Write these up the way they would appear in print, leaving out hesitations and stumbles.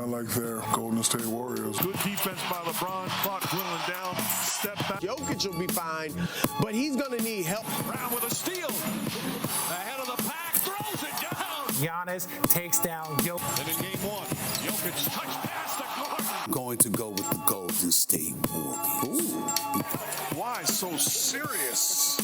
not like they're Golden State Warriors. Good defense by LeBron. Clock dwindling down. Step back. Jokic will be fine, but he's going to need help. Brown with a steal. Ahead of the pack. Throws it down. Giannis takes down Jokic. And in game one, Jokic touch pass to Gordon. Going to go with the Golden State Warriors. Ooh. Why so serious?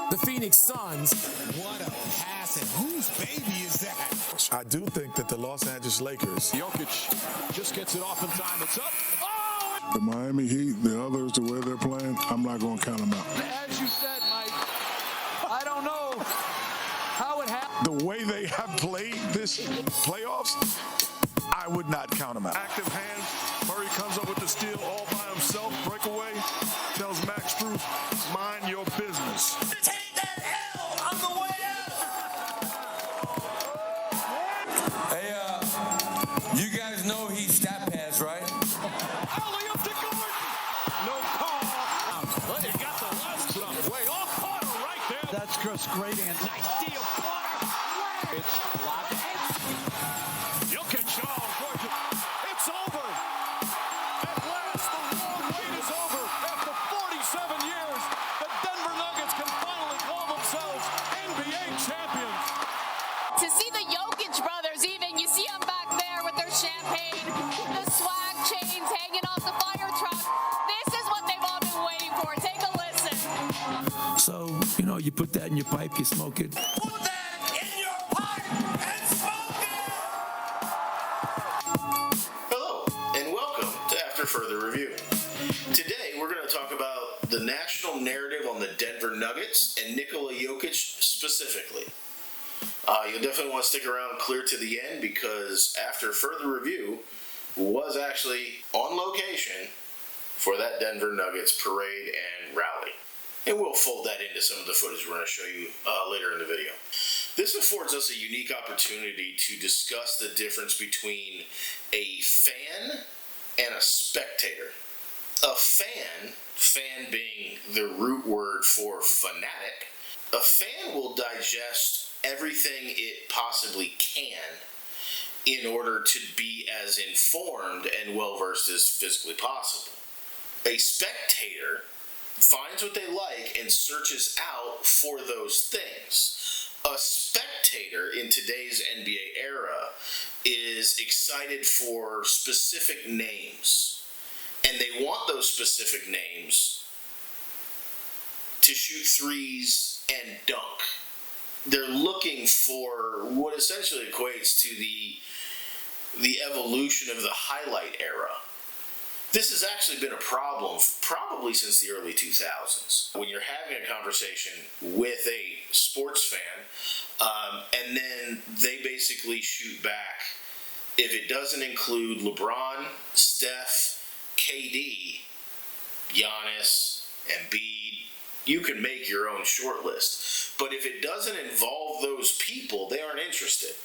The Phoenix Suns. What a pass, and whose baby is that? I do think that the Los Angeles Lakers, Jokic just gets it off in time. It's up. Oh! the Miami Heat, the others, the way they're playing, I'm not going to count them out. As you said, Mike, I don't know how it happened. The way they have played this playoffs, I would not count them out. Active hands. Murray comes up with the steal all by himself. Breakaway. Tells Max Strus, mind your business. Take that L on the way out. Hey, you guys know he stat pads, right? Alley up to Gordon. No call. But he got the last jump way off. Potter right there. That's just great and Nice steal, Potter. It's blocked. Jokic, oh, gorgeous. It's over. At last, the long wait is over. After 47 years, the Denver Nuggets can finally call themselves NBA champions. To see the Jokic brothers even, you see them back there with their champagne, the swag chains hanging off the fire truck. This is what they've all been waiting for. Take a listen. So, you put that in your pipe, you smoke it. Put that in your pipe and smoke it! Hello, and welcome to After Further Review. Today, we're going to talk about the national narrative on the Denver Nuggets and Nikola Jokic specifically. You'll definitely want to stick around clear to the end because After Further Review was actually on location for that Denver Nuggets parade and rally. And we'll fold that into some of the footage we're going to show you later in the video. This affords us a unique opportunity to discuss the difference between a fan and a spectator. A fan being the root word for fanatic, a fan will digest everything it possibly can in order to be as informed and well-versed as physically possible. A spectator finds what they like and searches out for those things. A spectator in today's NBA era is excited for specific names, and they want those specific names to shoot threes and dunk. They're looking for what essentially equates to the evolution of the highlight era. This has actually been a problem probably since the early 2000s. When you're having a conversation with a sports fan, and then they basically shoot back. If it doesn't include LeBron, Steph, KD, Giannis, Embiid, you can make your own short list. But if it doesn't involve those people, they aren't interested.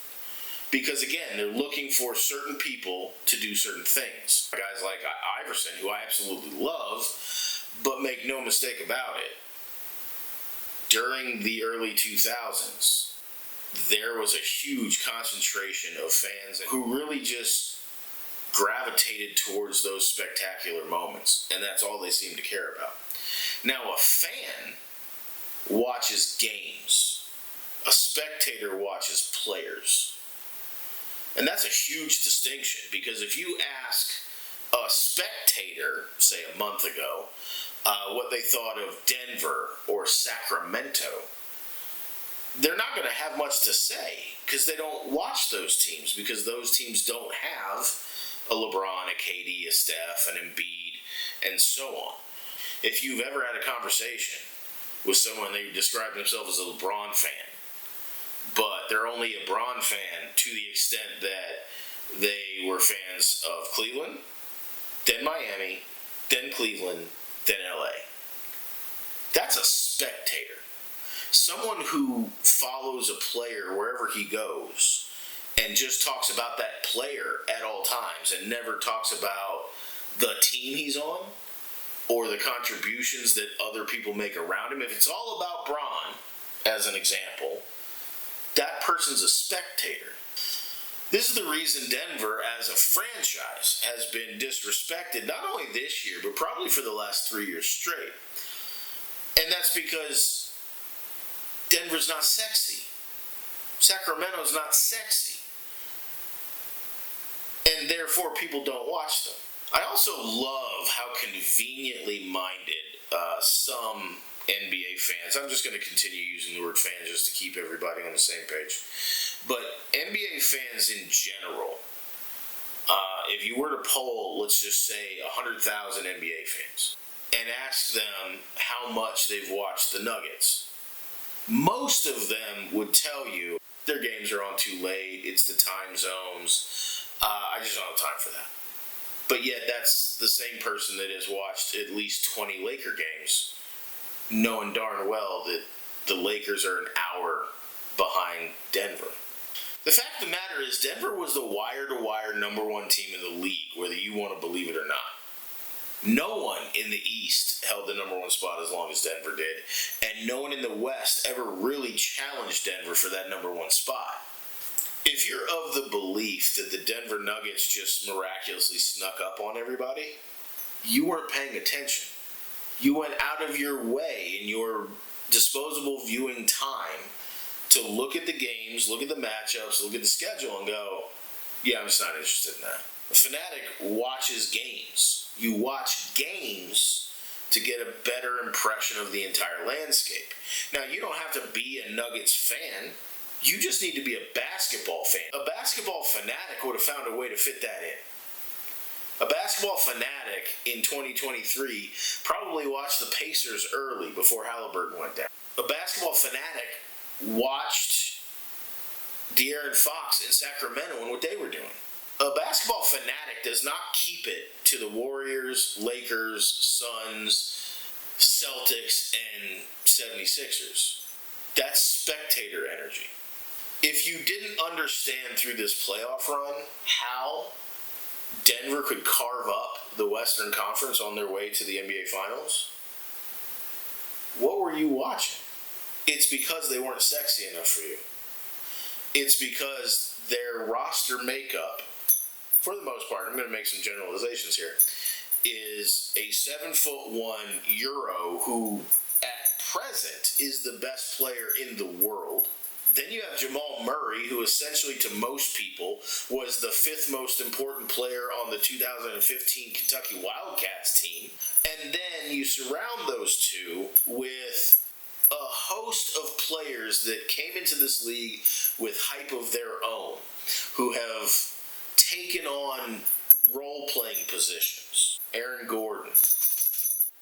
Because again, they're looking for certain people to do certain things. Guys like Iverson, who I absolutely love, but make no mistake about it, during the early 2000s, there was a huge concentration of fans who really just gravitated towards those spectacular moments, and that's all they seem to care about. Now, a fan watches games. A spectator watches players. And that's a huge distinction, because if you ask a spectator, say a month ago, what they thought of Denver or Sacramento, they're not going to have much to say because they don't watch those teams, because those teams don't have a LeBron, a KD, a Steph, an Embiid, and so on. If you've ever had a conversation with someone, they describe themselves as a LeBron fan, but they're only a Bron fan to the extent that they were fans of Cleveland, then Miami, then Cleveland, then LA. That's a spectator. Someone who follows a player wherever he goes and just talks about that player at all times and never talks about the team he's on or the contributions that other people make around him. If it's all about Bron, as an example, that person's a spectator. This is the reason Denver, as a franchise, has been disrespected, not only this year, but probably for the last 3 years straight. And that's because Denver's not sexy. Sacramento's not sexy. And therefore, people don't watch them. I also love how conveniently minded some NBA fans, I'm just going to continue using the word fans just to keep everybody on the same page, but NBA fans in general, if you were to poll, let's just say 100,000 NBA fans, and ask them how much they've watched the Nuggets, most of them would tell you their games are on too late, it's the time zones, I just don't have time for that. But yet that's the same person that has watched at least 20 Laker games, knowing darn well that the Lakers are an hour behind Denver. The fact of the matter is Denver was the wire-to-wire number one team in the league, whether you want to believe it or not. No one in the East held the number one spot as long as Denver did, and no one in the West ever really challenged Denver for that number one spot. If you're of the belief that the Denver Nuggets just miraculously snuck up on everybody, you weren't paying attention. You went out of your way in your disposable viewing time to look at the games, look at the matchups, look at the schedule, and go, yeah, I'm just not interested in that. A fanatic watches games. You watch games to get a better impression of the entire landscape. Now, you don't have to be a Nuggets fan. You just need to be a basketball fan. A basketball fanatic would have found a way to fit that in. A basketball fanatic in 2023 probably watched the Pacers early before Halliburton went down. A basketball fanatic watched De'Aaron Fox in Sacramento and what they were doing. A basketball fanatic does not keep it to the Warriors, Lakers, Suns, Celtics, and 76ers. That's spectator energy. If you didn't understand through this playoff run how Denver could carve up the Western Conference on their way to the NBA Finals, what were you watching? It's because they weren't sexy enough for you. It's because their roster makeup, for the most part, I'm going to make some generalizations here, is a 7'1" Euro who at present is the best player in the world. Then you have Jamal Murray, who essentially to most people was the fifth most important player on the 2015 Kentucky Wildcats team. And then you surround those two with a host of players that came into this league with hype of their own, who have taken on role-playing positions. Aaron Gordon,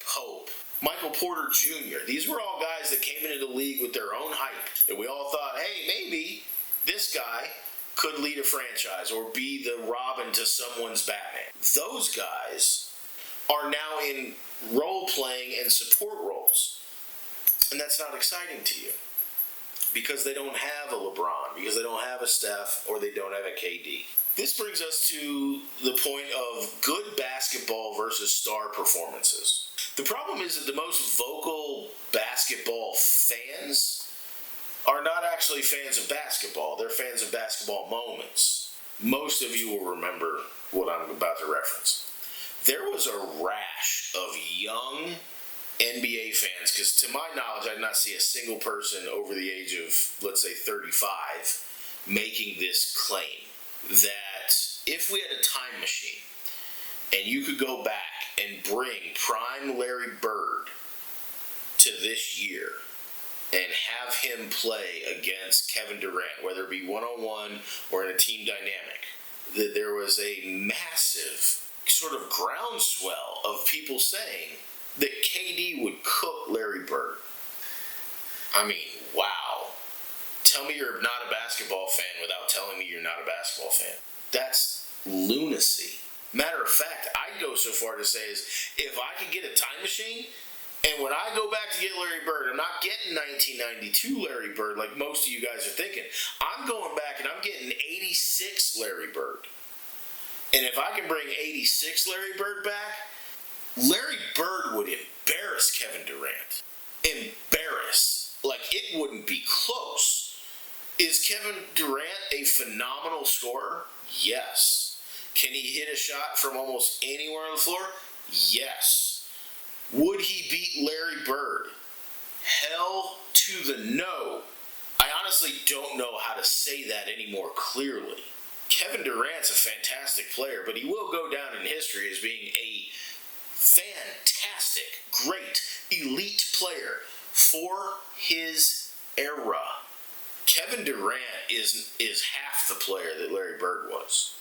Pope, Michael Porter Jr. These were all guys that came into the league with their own hype. And we all thought, hey, maybe this guy could lead a franchise or be the Robin to someone's Batman. Those guys are now in role-playing and support roles. And that's not exciting to you because they don't have a LeBron, because they don't have a Steph, or they don't have a KD. This brings us to the point of good basketball versus star performances. The problem is that the most vocal basketball fans are not actually fans of basketball. They're fans of basketball moments. Most of you will remember what I'm about to reference. There was a rash of young NBA fans, because to my knowledge, I did not see a single person over the age of, let's say, 35 making this claim that if we had a time machine and you could go back and bring prime Larry Bird to this year and have him play against Kevin Durant, whether it be one-on-one or in a team dynamic, that there was a massive sort of groundswell of people saying that KD would cook Larry Bird. I mean, wow. Tell me you're not a basketball fan without telling me you're not a basketball fan. That's lunacy. Matter of fact, I'd go so far to say is, if I could get a time machine, and when I go back to get Larry Bird, I'm not getting 1992 Larry Bird like most of you guys are thinking. I'm going back and I'm getting 86 Larry Bird. And if I can bring 86 Larry Bird back, Larry Bird would embarrass Kevin Durant. Embarrass. Like, it wouldn't be close. Is Kevin Durant a phenomenal scorer? Yes. Can he hit a shot from almost anywhere on the floor? Yes. Would he beat Larry Bird? Hell to the no. I honestly don't know how to say that any more clearly. Kevin Durant's a fantastic player, but he will go down in history as being a fantastic, great, elite player for his era. Kevin Durant is half the player that Larry Bird was.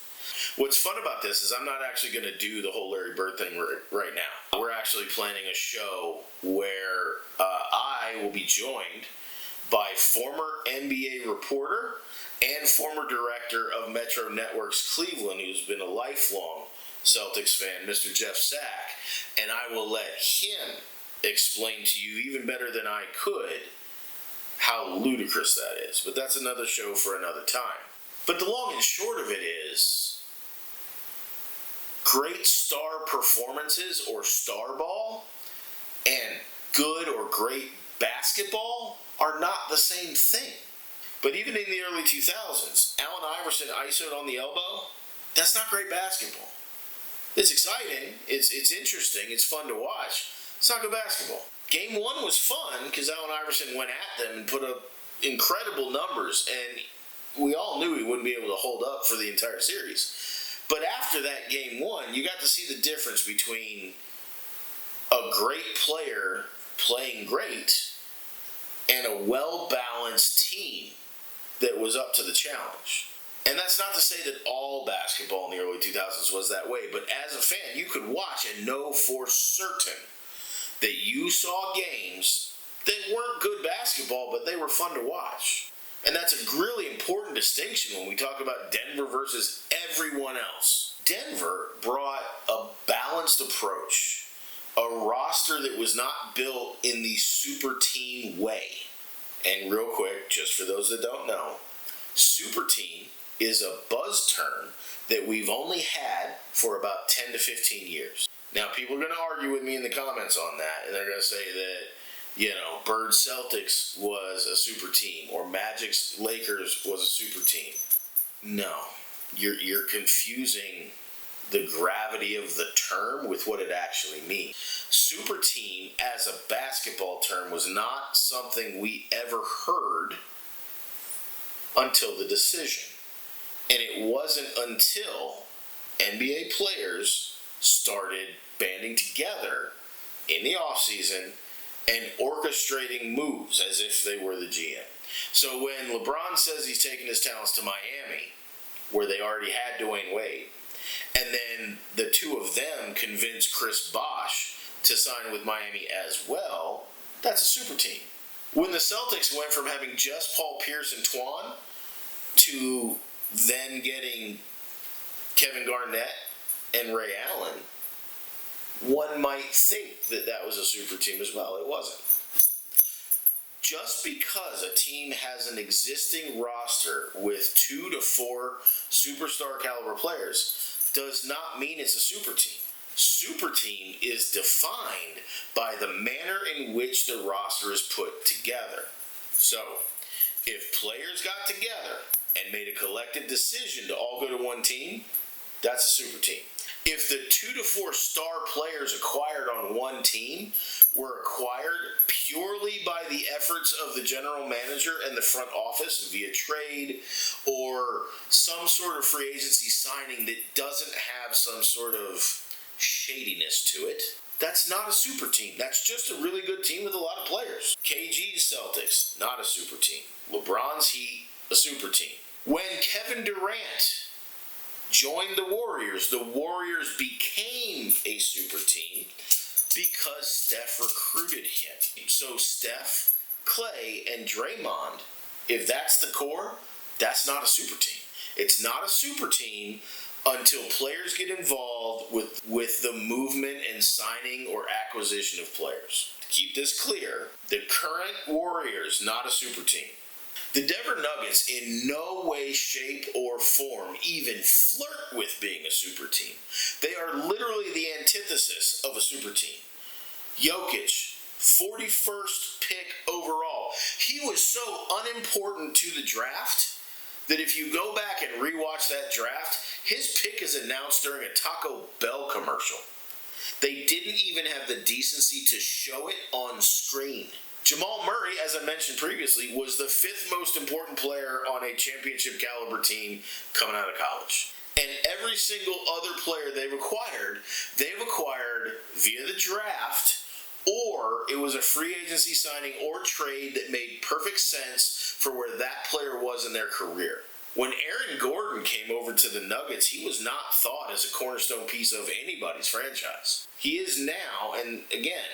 What's fun about this is I'm not actually going to do the whole Larry Bird thing right now. We're actually planning a show where I will be joined by former NBA reporter and former director of Metro Networks Cleveland, who's been a lifelong Celtics fan, Mr. Jeff Sack, and I will let him explain to you even better than I could how ludicrous that is. But that's another show for another time. But the long and short of it is, great star performances or star ball and good or great basketball are not the same thing. But even in the early 2000s, Allen Iverson isoed on the elbow, that's not great basketball. It's exciting, it's interesting, it's fun to watch. It's not good basketball. Game 1 was fun because Allen Iverson went at them and put up incredible numbers, and we all knew he wouldn't be able to hold up for the entire series. But after that Game 1, you got to see the difference between a great player playing great and a well-balanced team that was up to the challenge. And that's not to say that all basketball in the early 2000s was that way, but as a fan, you could watch and know for certain that you saw games that weren't good basketball, but they were fun to watch. And that's a really important distinction when we talk about Denver versus everyone else. Denver brought a balanced approach, a roster that was not built in the super team way. And real quick, just for those that don't know, super team is a buzz term that we've only had for about 10 to 15 years. Now, people are going to argue with me in the comments on that, and they're going to say that, Bird Celtics was a super team, or Magic's Lakers was a super team. No, you're confusing the gravity of the term with what it actually means. Super team as a basketball term was not something we ever heard until the decision. And it wasn't until NBA players started banding together in the offseason and orchestrating moves as if they were the GM. So when LeBron says he's taking his talents to Miami, where they already had Dwayne Wade, and then the two of them convinced Chris Bosh to sign with Miami as well, that's a super team. When the Celtics went from having just Paul Pierce and Twan to then getting Kevin Garnett and Ray Allen, one might think that that was a super team as well. It wasn't. Just because a team has an existing roster with 2 to 4 superstar caliber players does not mean it's a super team. Super team is defined by the manner in which the roster is put together. So, if players got together and made a collective decision to all go to one team, that's a super team. If the 2 to 4 star players acquired on one team were acquired purely by the efforts of the general manager and the front office via trade or some sort of free agency signing that doesn't have some sort of shadiness to it, that's not a super team. That's just a really good team with a lot of players. KG's Celtics, not a super team. LeBron's Heat, a super team. When Kevin Durant joined the Warriors became a super team because Steph recruited him. So Steph, Clay, and Draymond, if that's the core, that's not a super team. It's not a super team until players get involved with the movement and signing or acquisition of players. To keep this clear, the current Warriors, not a super team. The Denver Nuggets in no way, shape, or form even flirt with being a super team. They are literally the antithesis of a super team. Jokic, 41st pick overall. He was so unimportant to the draft that if you go back and rewatch that draft, his pick is announced during a Taco Bell commercial. They didn't even have the decency to show it on screen. Jamal Murray, as I mentioned previously, was the 5th most important player on a championship caliber team coming out of college. And every single other player they've acquired via the draft, or it was a free agency signing or trade that made perfect sense for where that player was in their career. When Aaron Gordon came over to the Nuggets, he was not thought as a cornerstone piece of anybody's franchise. He is now, and again,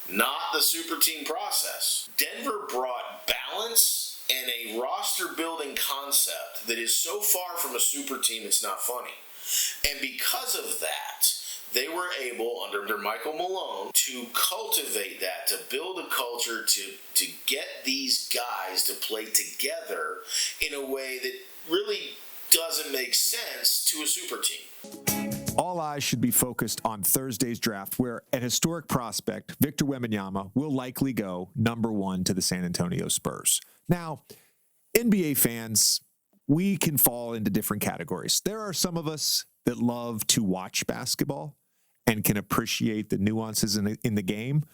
not the super team process. Denver brought balance and a roster building concept that is so far from a super team it's not funny. And because of that, they were able, under Michael Malone, to cultivate that, to build a culture, to get these guys to play together in a way that really doesn't make sense to a super team. All eyes should be focused on Thursday's draft, where an historic prospect, Victor Wembanyama, will likely go number 1 to the San Antonio Spurs. Now, NBA fans, we can fall into different categories. There are some of us that love to watch basketball and can appreciate the nuances in the game.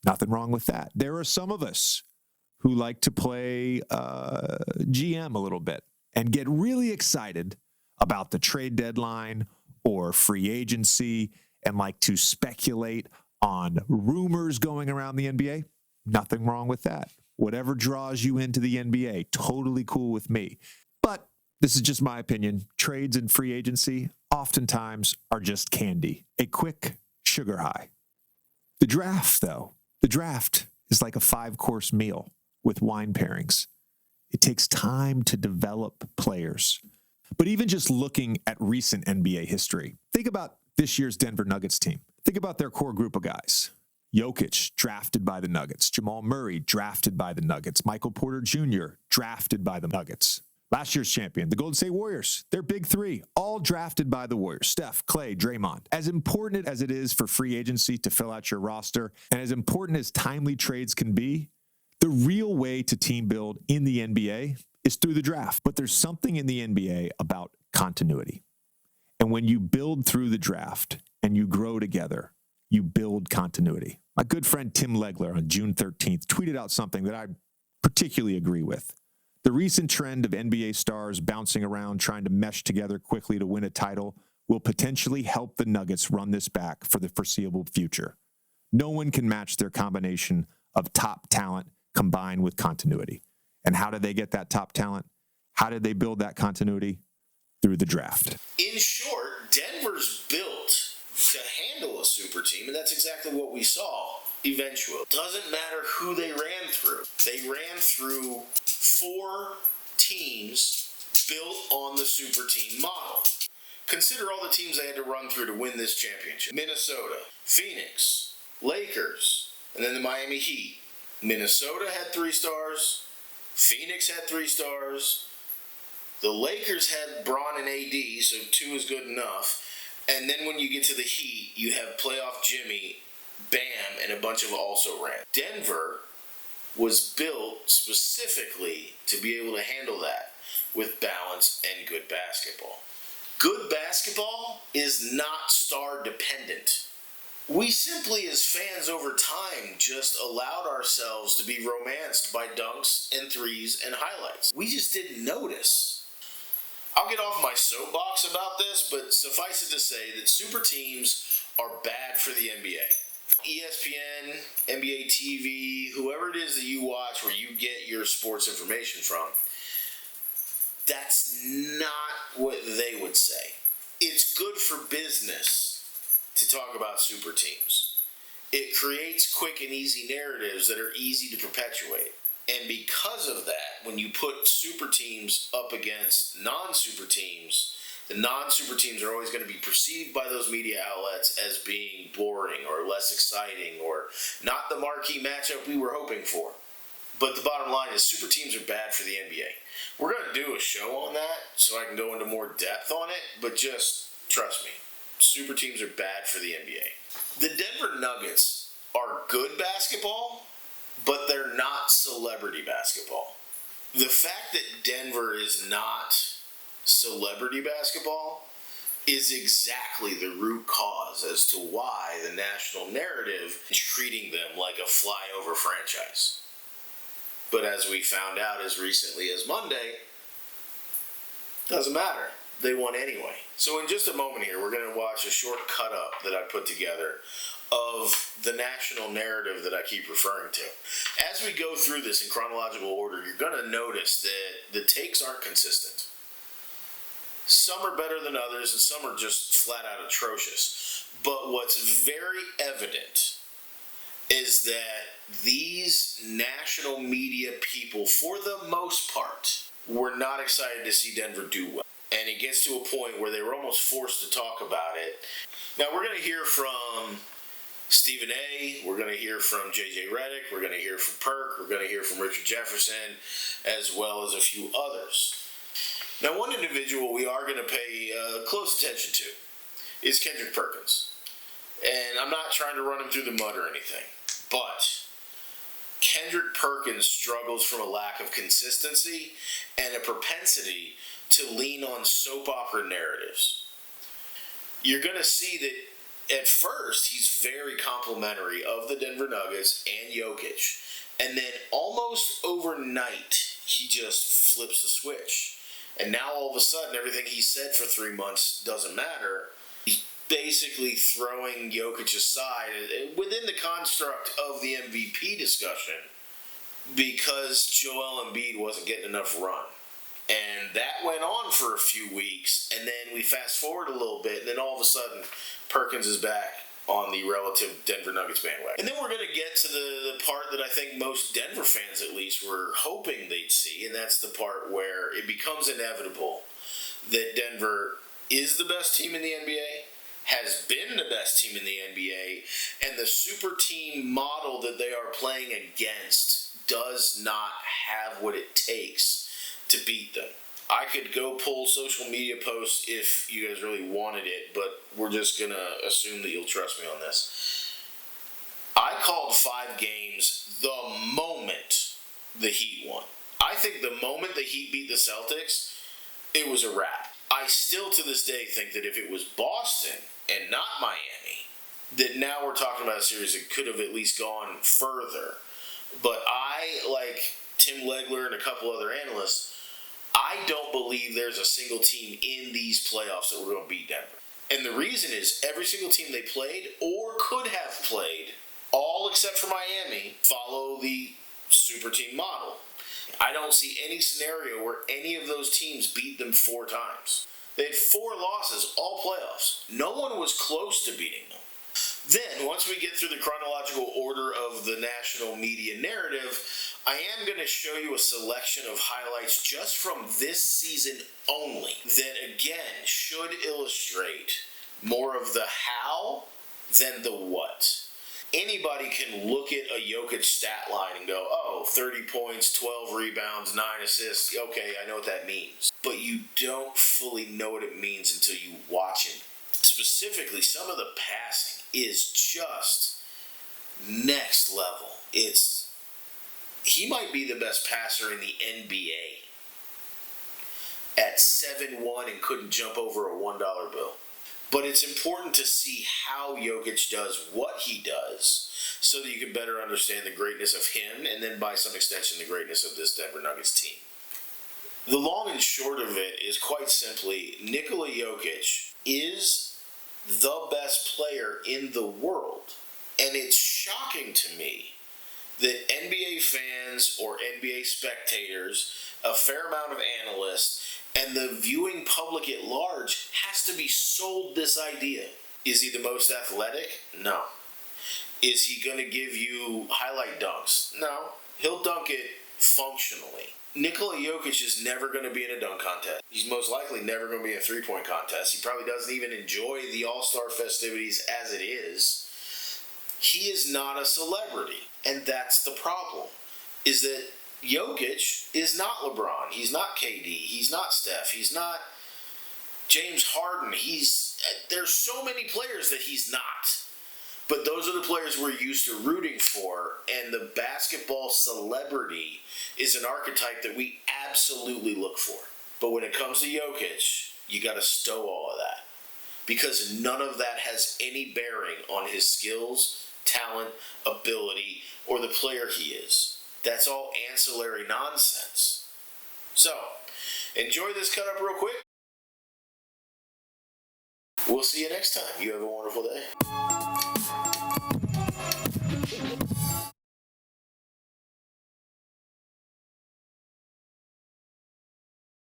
Nothing wrong with that. There are some of us who like to play GM a little bit and get really excited about the trade deadline or free agency and like to speculate on rumors going around the NBA. Nothing wrong with that. Whatever draws you into the NBA, totally cool with me. But this is just my opinion. Trades and free agency oftentimes are just candy, a quick sugar high. The draft, though, is like a 5-course meal with wine pairings. It takes time to develop players. But even just looking at recent NBA history, think about this year's Denver Nuggets team. Think about their core group of guys. Jokic, drafted by the Nuggets. Jamal Murray, drafted by the Nuggets. Michael Porter Jr., drafted by the Nuggets. Last year's champion, the Golden State Warriors, their big 3, all drafted by the Warriors. Steph, Klay, Draymond. As important as it is for free agency to fill out your roster, and as important as timely trades can be, the real way to team build in the NBA is through the draft. But there's something in the NBA about continuity. And when you build through the draft and you grow together, you build continuity. My good friend Tim Legler on June 13th tweeted out something that I particularly agree with. The recent trend of NBA stars bouncing around trying to mesh together quickly to win a title will potentially help the Nuggets run this back for the foreseeable future. No one can match their combination of top talent combined with continuity. And how did they get that top talent? How did they build that continuity? Through the draft. In short, Denver's built to handle a super team, and that's exactly what we saw eventually. Doesn't matter who they ran through. They ran through 4 teams built on the super team model. Consider all the teams they had to run through to win this championship. Minnesota, Phoenix, Lakers, and then the Miami Heat. Minnesota had 3 stars. Phoenix had 3 stars. The Lakers had Bron and AD, so 2 is good enough. And then when you get to the Heat, you have playoff Jimmy, Bam, and a bunch of also-ran. Denver was built specifically to be able to handle that with balance and good basketball. Good basketball is not star-dependent. We simply, as fans over time, just allowed ourselves to be romanced by dunks and threes and highlights. We just didn't notice. I'll get off my soapbox about this, but suffice it to say that super teams are bad for the NBA. ESPN, NBA TV, whoever it is that you watch where you get your sports information from, that's not what they would say. It's good for business to talk about super teams. It creates quick and easy narratives that are easy to perpetuate. And because of that, when you put super teams up against non-super teams, the non-super teams are always going to be perceived by those media outlets as being boring or less exciting or not the marquee matchup we were hoping for. But the bottom line is super teams are bad for the NBA. We're going to do a show on that so I can go into more depth on it, but just trust me, super teams are bad for the NBA. The Denver Nuggets are good basketball, but they're not celebrity basketball. The fact that Denver is not celebrity basketball is exactly the root cause as to why the national narrative is treating them like a flyover franchise. But as we found out as recently as Monday, doesn't matter. They won anyway. So in just a moment here, we're going to watch a short cut up that I put together of the national narrative that I keep referring to. As we go through this in chronological order, you're going to notice that the takes aren't consistent. Some are better than others, and some are just flat out atrocious. But what's very evident is that these national media people, for the most part, were not excited to see Denver do well. And it gets to a point where they were almost forced to talk about it. Now, we're going to hear from Stephen A. We're going to hear from J.J. Redick. We're going to hear from Perk. We're going to hear from Richard Jefferson, as well as a few others. Now, one individual we are going to pay close attention to is Kendrick Perkins. And I'm not trying to run him through the mud or anything, but Kendrick Perkins struggles from a lack of consistency and a propensity to lean on soap opera narratives. You're going to see that at first he's very complimentary of the Denver Nuggets and Jokic, and then almost overnight he just flips the switch. And now all of a sudden everything he said for 3 months doesn't matter. He's basically throwing Jokic aside within the construct of the MVP discussion because Joel Embiid wasn't getting enough run. And that went on for a few weeks, and then we fast forward a little bit, and then all of a sudden Perkins is back on the relative Denver Nuggets bandwagon. And then we're going to get to the part that I think most Denver fans at least were hoping they'd see, and that's the part where it becomes inevitable that Denver is the best team in the NBA, has been the best team in the NBA, and the super team model that they are playing against does not have what it takes to beat them. I could go pull social media posts if you guys really wanted it, but we're just going to assume that you'll trust me on this. I called 5 games the moment the Heat won. I think the moment the Heat beat the Celtics, it was a wrap. I still to this day think that if it was Boston and not Miami, that now we're talking about a series that could have at least gone further. But I, like Tim Legler and a couple other analysts, I don't believe there's a single team in these playoffs that we're going to beat Denver. And the reason is every single team they played or could have played, all except for Miami, follow the super team model. I don't see any scenario where any of those teams beat them 4 times. They had 4 losses all playoffs. No one was close to beating them. Then, once we get through the chronological order of the national media narrative, I am going to show you a selection of highlights just from this season only that, again, should illustrate more of the how than the what. Anybody can look at a Jokic stat line and go, oh, 30 points, 12 rebounds, 9 assists. Okay, I know what that means. But you don't fully know what it means until you watch him. Specifically, some of the passing is just next level. He might be the best passer in the NBA at 7'1" and couldn't jump over a $1 bill. But it's important to see how Jokic does what he does so that you can better understand the greatness of him and then by some extension the greatness of this Denver Nuggets team. The long and short of it is quite simply Nikola Jokic is the best player in the world. And it's shocking to me that NBA fans or NBA spectators, a fair amount of analysts, and the viewing public at large has to be sold this idea. Is he the most athletic? No. Is he going to give you highlight dunks? No. He'll dunk it functionally. Nikola Jokic is never going to be in a dunk contest. He's most likely never going to be in a three-point contest. He probably doesn't even enjoy the All-Star festivities as it is. He is not a celebrity, and that's the problem, is that Jokic is not LeBron. He's not KD. He's not Steph. He's not James Harden. There's so many players that he's not. But those are the players we're used to rooting for, and the basketball celebrity is an archetype that we absolutely look for. But when it comes to Jokic, you got to stow all of that, because none of that has any bearing on his skills, talent, ability, or the player he is. That's all ancillary nonsense. So, enjoy this cut up real quick. We'll see you next time. You have a wonderful day.